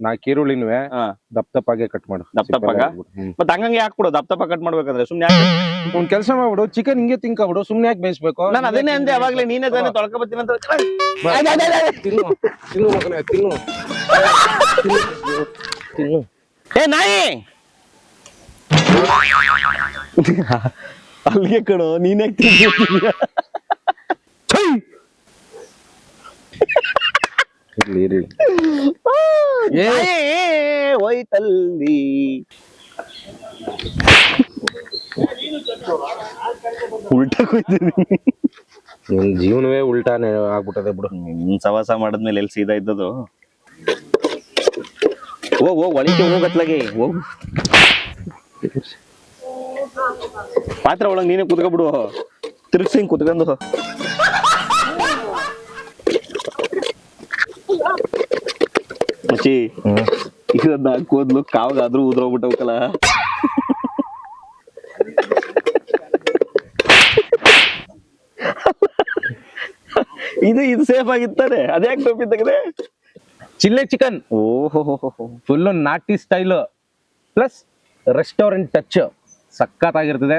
ನಾಲ್ಕು ಈರುಳ್ಳಿನೂ ದಪ್ಪ ದಪ್ಪಾಗೆ ಕಟ್ ಮಾಡು. ದಪ್ಪ ಮತ್ತೆ ಹಂಗಂಗೆ ಹಾಕ್ಬಿಡು. ದಪ್ಪ ಕಟ್ ಮಾಡ್ಬೇಕಾದ್ರೆ ಸುಮ್ನೆ ಯಾಕೆ ಒಂದ್ ಕೆಲಸ ಮಾಡ್ಬಿಡು, ಚಿಕನ್ ಹಿಂಗೆ ತಿನ್ಕೊಬಿಡು, ಸುಮ್ನೆ ಯಾಕೆ ಬೇಯಿಸ್ಬೇಕು? ನಾನು ಅದನ್ನೇ ಅಂದೆ ಅವಾಗ್ಲೇ, ನೀನೇ ತಾನೇ ತೊಳ್ಕೊ ಬರ್ತೀನಿ ಅಂತ. ತಿನ್ನು ಮಗನೇ, ತಿನ್ನು. ಏ ನಾಯಿ ಅಲ್ಲಿಗೆ ಕಣೋ, ನೀನೇ ತಿಂತೀಯ. ಹೋಯ್ತಲ್ಲಿ ಉಲ್ಟಾ ಕೊಯ್ತೀನಿ. ನಿನ್ ಜೀವನವೇ ಉಲ್ಟಾನೇ ಆಗ್ಬಿಟ್ಟದೆ ಬಿಡು. ನಿನ್ ಸವಾಸ ಮಾಡದ್ಮೇಲೆ ಎಲ್ಲಿ ಸೀದಾ ಇದ್ದದು. ಹೋಗ್ ಒಳಗೆ ಹೋಗತ್ಲಾಗೆ ಹೋಗು. ಪಾತ್ರ ಒಳಗ್ ನೀನೇ ಕುತ್ಕೊಬಿಡು, ತಿರ್ಗ್ಸಿ ಹಿಂಗ್ ಕುತ್ಕೊಂಡು. ಮಚ್ಚಿ ಇದನ್ನ ಕೂದ್ಲು ಕಾವಾಗಾದ್ರೂ ಉದ್ರೋಗ್ಬಿಟ್ಟವಕಲ್ಲ. ಇದು ಸೇಫ್ ಆಗಿರ್ತಾರೆ. ಅದ್ಯಾಕೆ ಟೋಪಿ ತೆಗೆದೆ? ಚಿಲ್ಲೆ ಚಿಕನ್ ಓಹೋ ಫುಲ್ ನಾಟಿ ಸ್ಟೈಲ್ ಪ್ಲಸ್ ರೆಸ್ಟೋರೆಂಟ್ ಟಚ್ ಸಖತ್ತಾಗಿರ್ತದೆ.